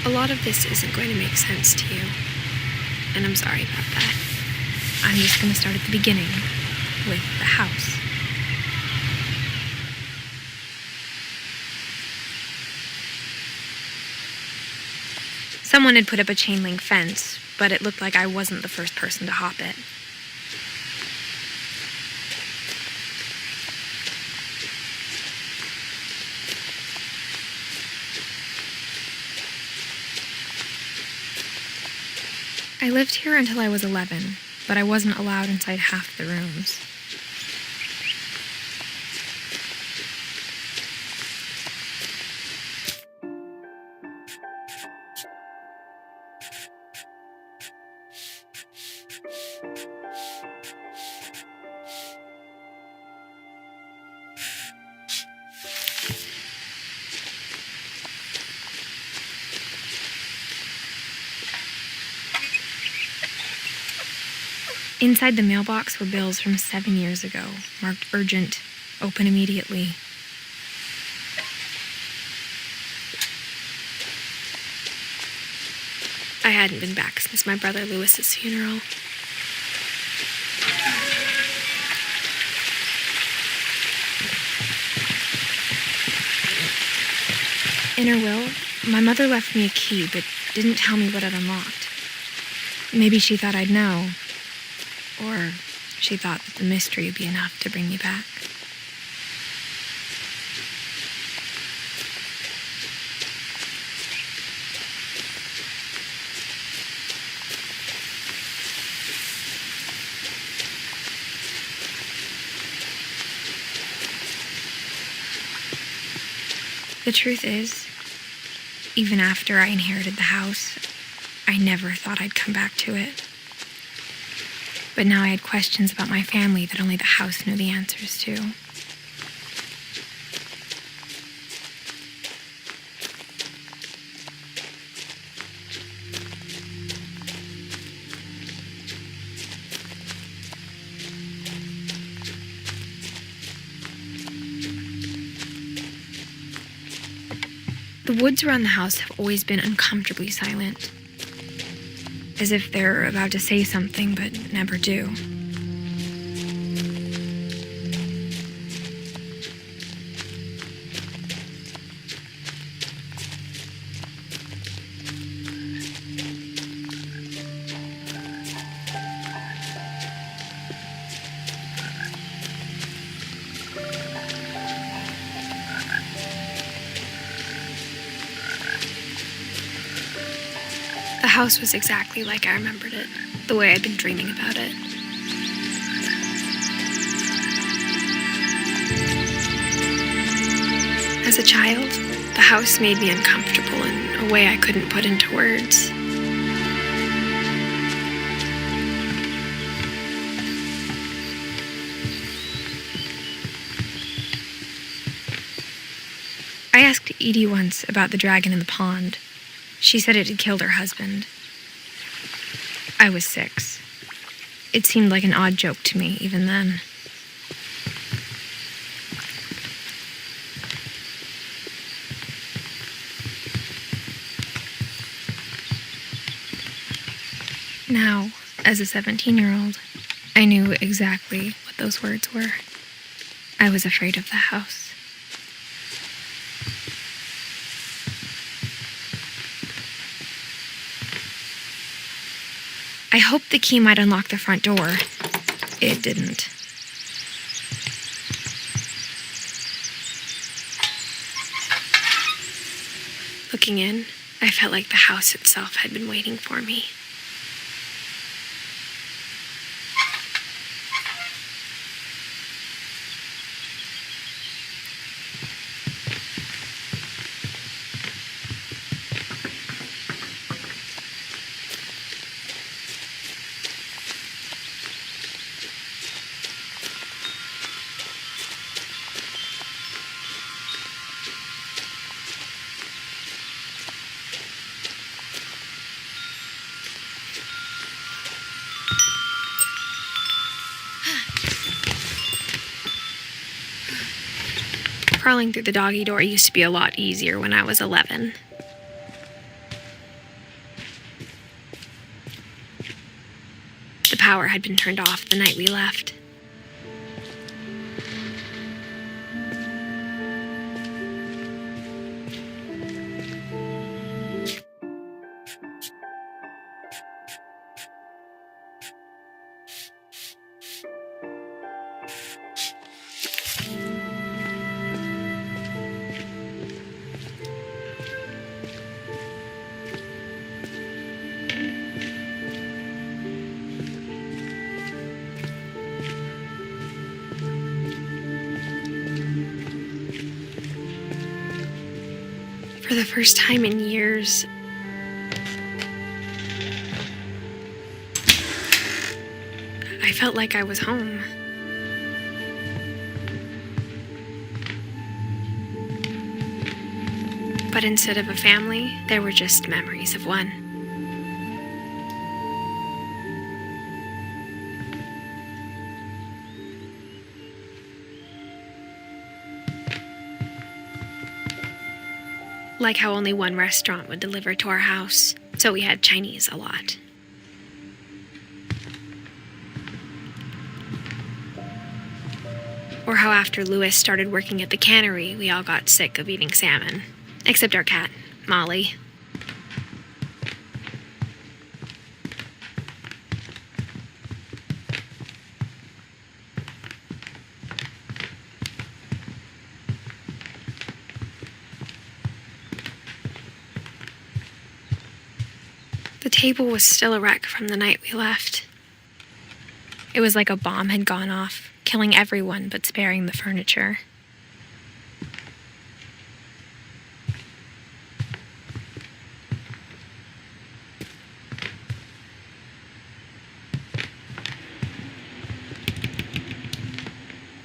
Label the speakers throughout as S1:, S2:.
S1: A lot of this isn't going to make sense to you, and I'm sorry about that. I'm just going to start at the beginning, with the house. Someone had put up a chain link fence, but it looked like I wasn't the first person to hop it. I lived here until I was 11, but I wasn't allowed inside half the rooms. Inside the mailbox were bills from 7 years ago, marked urgent, open immediately. I hadn't been back since my brother Lewis's funeral. In her will, my mother left me a key, but didn't tell me what it unlocked. Maybe she thought I'd know. Or she thought that the mystery would be enough to bring me back. The truth is, even after I inherited the house, I never thought I'd come back to it. But now I had questions about my family that only the house knew the answers to. The woods around the house have always been uncomfortably silent, as if they're about to say something but never do. The house was exactly like I remembered it, the way I'd been dreaming about it. As a child, the house made me uncomfortable in a way I couldn't put into words. I asked Edie once about the dragon in the pond. She said it had killed her husband. I was 6. It seemed like an odd joke to me, even then. Now, as a 17-year-old, I knew exactly what those words were. I was afraid of the house. I hoped the key might unlock the front door. It didn't. Looking in, I felt like the house itself had been waiting for me. Crawling through the doggy door used to be a lot easier when I was 11. power had been turned off the night we left. For the first time in years, I felt like I was home. But instead of a family, there were just memories of one. Like how only one restaurant would deliver to our house, so we had Chinese a lot. Or how after Louis started working at the cannery, we all got sick of eating salmon. Except our cat, Molly. The table was still a wreck from the night we left. It was like a bomb had gone off, killing everyone but sparing the furniture.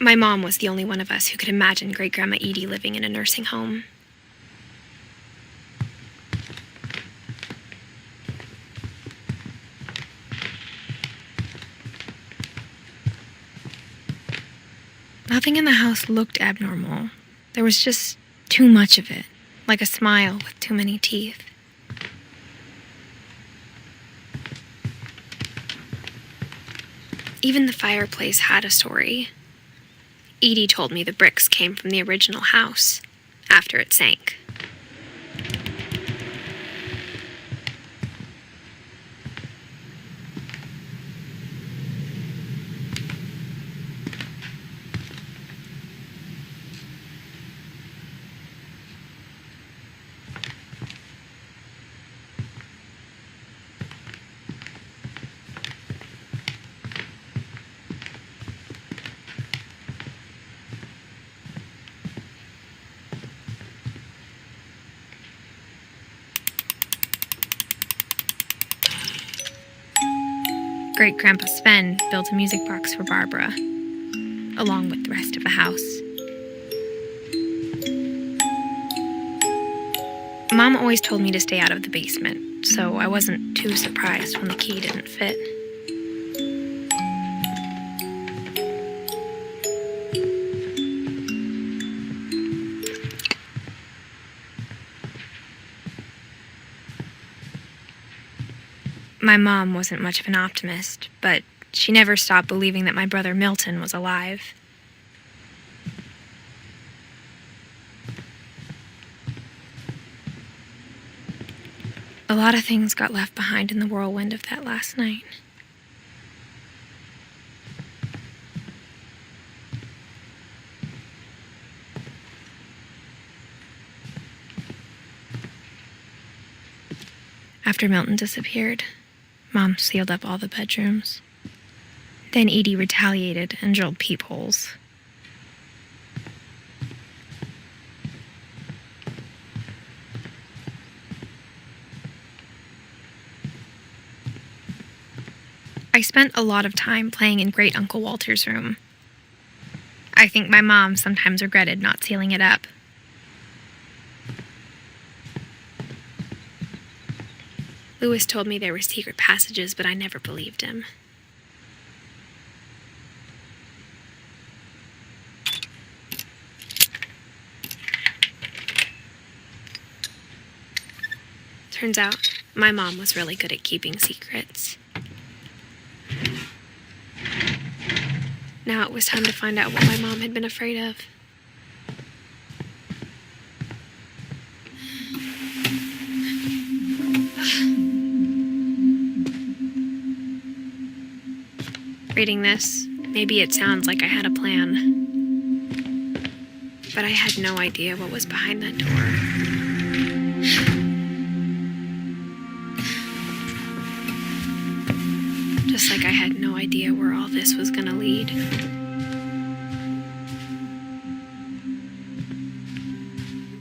S1: My mom was the only one of us who could imagine Great-Grandma Edie living in a nursing home. Nothing in the house looked abnormal. There was just too much of it, like a smile with too many teeth. Even the fireplace had a story. Edie told me the bricks came from the original house, after it sank. Great-Grandpa Sven built a music box for Barbara, along with the rest of the house. Mom always told me to stay out of the basement, so I wasn't too surprised when the key didn't fit. My mom wasn't much of an optimist, but she never stopped believing that my brother Milton was alive. A lot of things got left behind in the whirlwind of that last night. After Milton disappeared, Mom sealed up all the bedrooms. Then Edie retaliated and drilled peepholes. I spent a lot of time playing in Great Uncle Walter's room. I think my mom sometimes regretted not sealing it up. Louis told me there were secret passages, but I never believed him. Turns out, my mom was really good at keeping secrets. Now it was time to find out what my mom had been afraid of. Reading this, maybe it sounds like I had a plan. But I had no idea what was behind that door. Just like I had no idea where all this was gonna lead.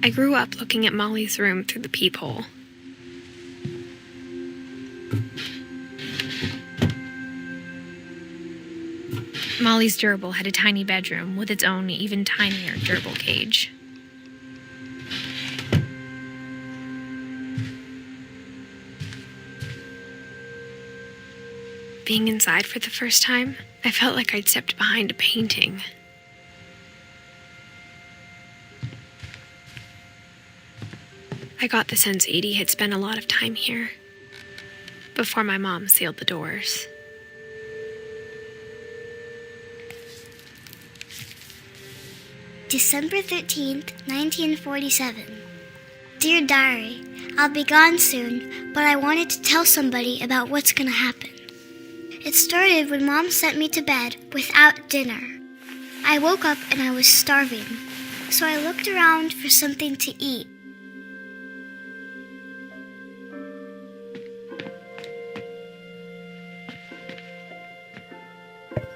S1: I grew up looking at Molly's room through the peephole. Molly's gerbil had a tiny bedroom with its own even tinier gerbil cage. Being inside for the first time, I felt like I'd stepped behind a painting. I got the sense Edie had spent a lot of time here, before my mom sealed the doors.
S2: December 13th, 1947. Dear Diary, I'll be gone soon, but I wanted to tell somebody about what's gonna happen. It started when Mom sent me to bed without dinner. I woke up and I was starving, so I looked around for something to eat.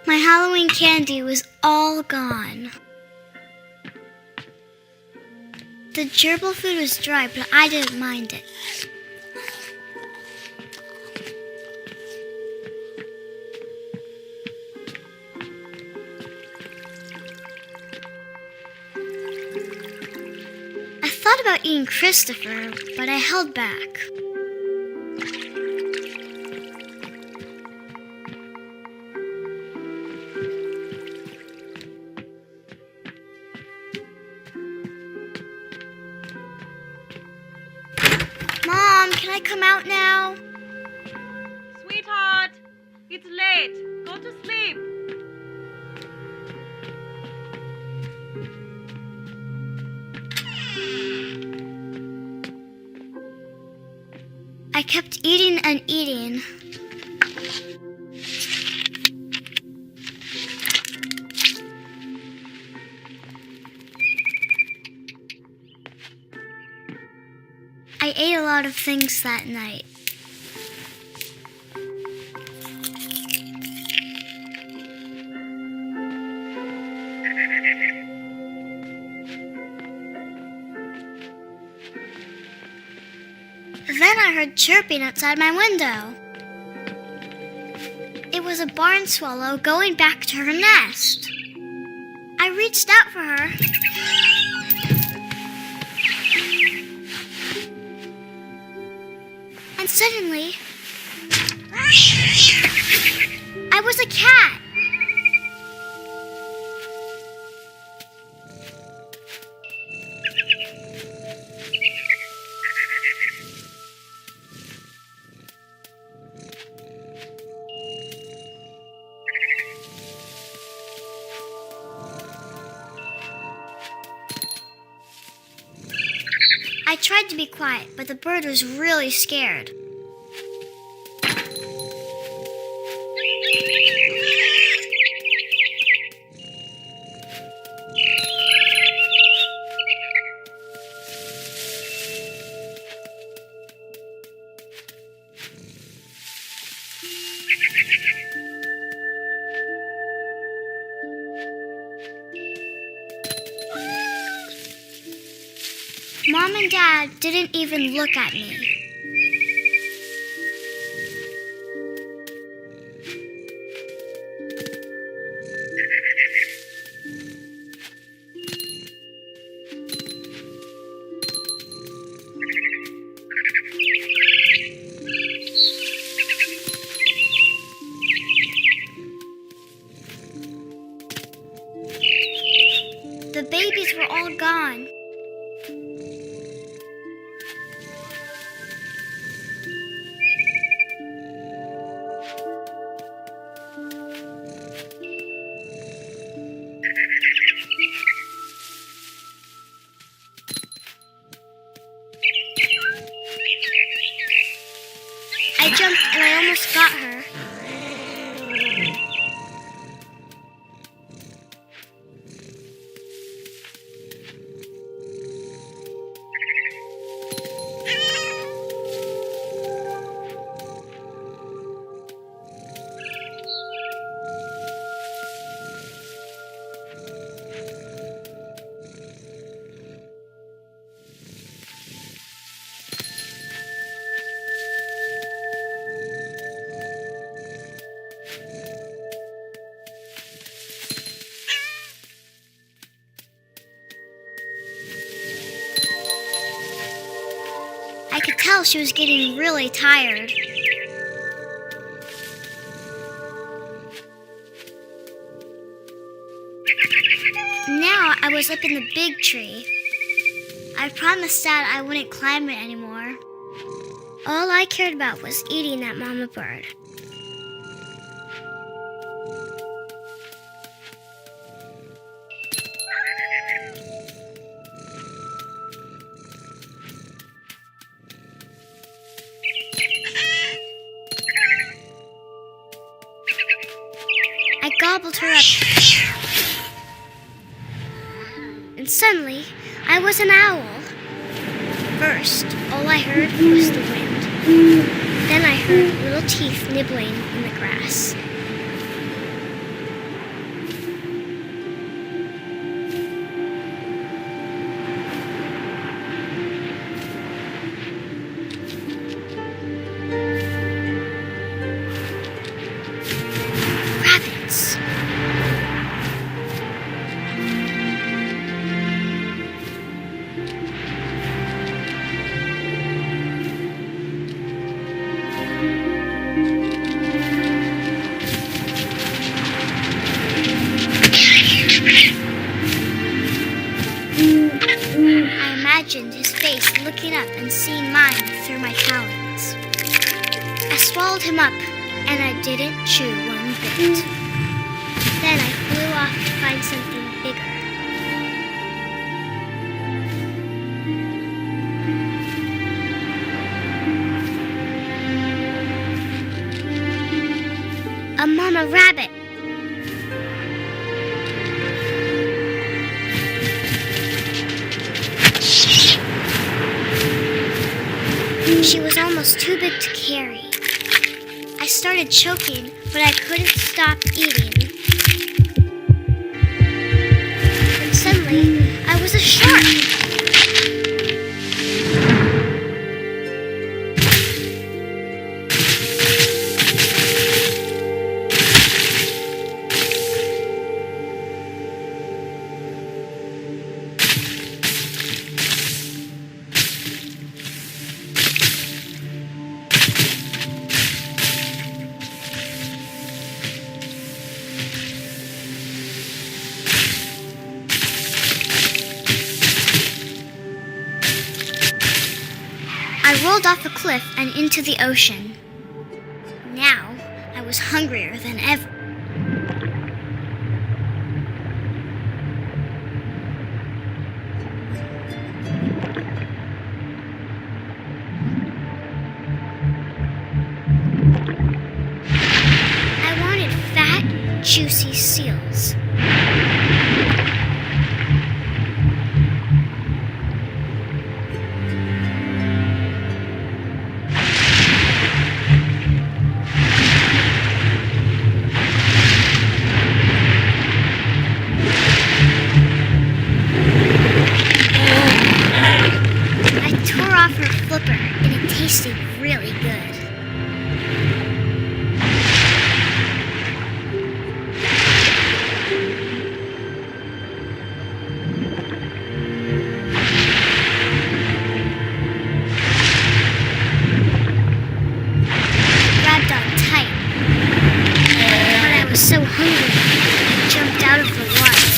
S2: My Halloween candy was all gone. The gerbil food was dry, but I didn't mind it. I thought about eating Christopher, but I held back. Mom, can I come out now?
S3: Sweetheart, it's late. Go to sleep.
S2: I kept eating and eating. I ate a lot of things that night. Then I heard chirping outside my window. It was a barn swallow going back to her nest. I reached out for her. And suddenly, I was a cat. I tried to be quiet, but the bird was really scared. Mom and Dad didn't even look at me. The babies were all gone. and I almost got her. I could tell she was getting really tired. Now I was up in the big tree. I promised Dad I wouldn't climb it anymore. All I cared about was eating that mama bird. I gobbled her up. And suddenly, I was an owl. First, all I heard was the wind. Then I heard little teeth nibbling in the grass. Rabbits. I imagined his face looking up and seeing mine through my talons. I swallowed him up, and I didn't chew one bit. Then I flew off to find something bigger. A mama rabbit. She was almost too big to carry. I started choking, but I couldn't stop eating. And suddenly, I was a shark. I rolled off a cliff and into the ocean. Now, I was hungrier than ever. I wanted fat, juicy seals. Flipper, and it tasted really good. I grabbed on tight, but I was so hungry, I jumped out of the water.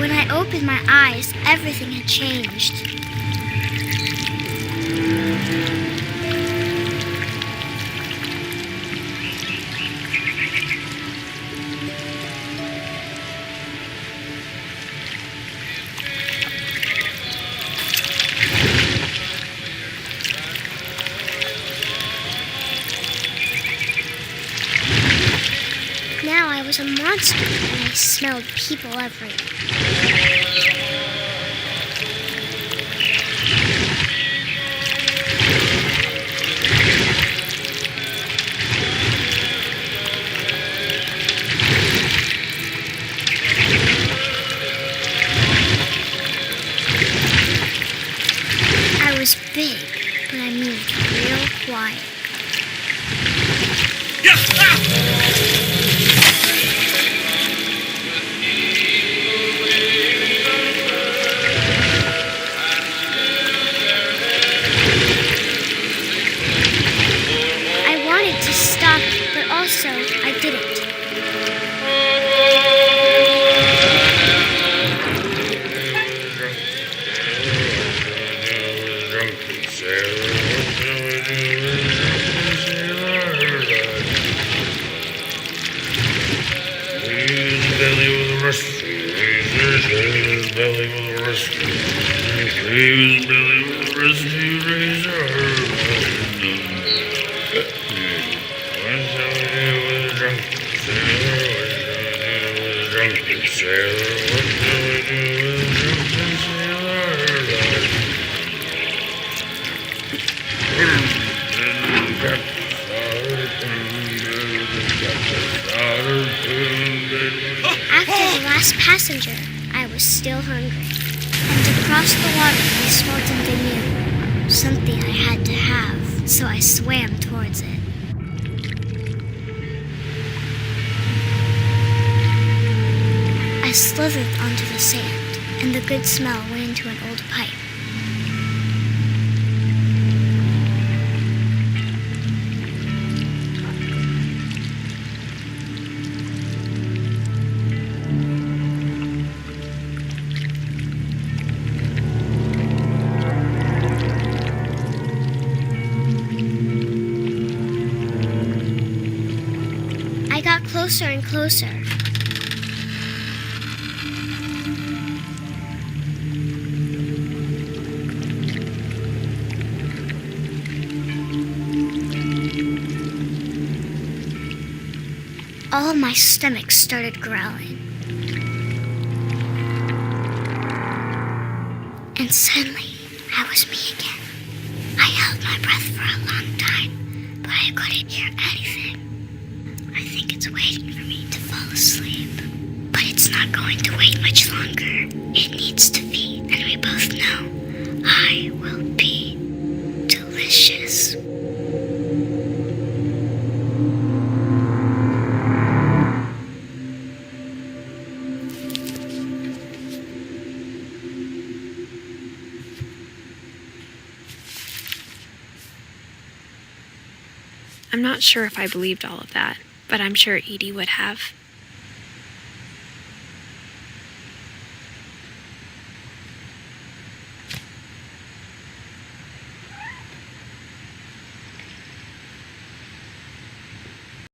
S2: When I opened my eyes, everything had changed. was a monster and I smelled people everywhere. I was big, but I moved real quiet. I wanted to stop, but also I didn't. After the last passenger, I was still hungry. And across the water, I smelled something new. Something I had to have, so I swam towards it. I slithered onto the sand, and the good smell went into an old pipe. I got closer and closer. All of my stomach started growling. And suddenly, I was me again. I held my breath for a long time, but I couldn't hear anything. I think it's waiting for me to fall asleep. But it's not going to wait much longer. It needs to feed, and we both know I will be delicious.
S1: I'm not sure if I believed all of that, but I'm sure Edie would have.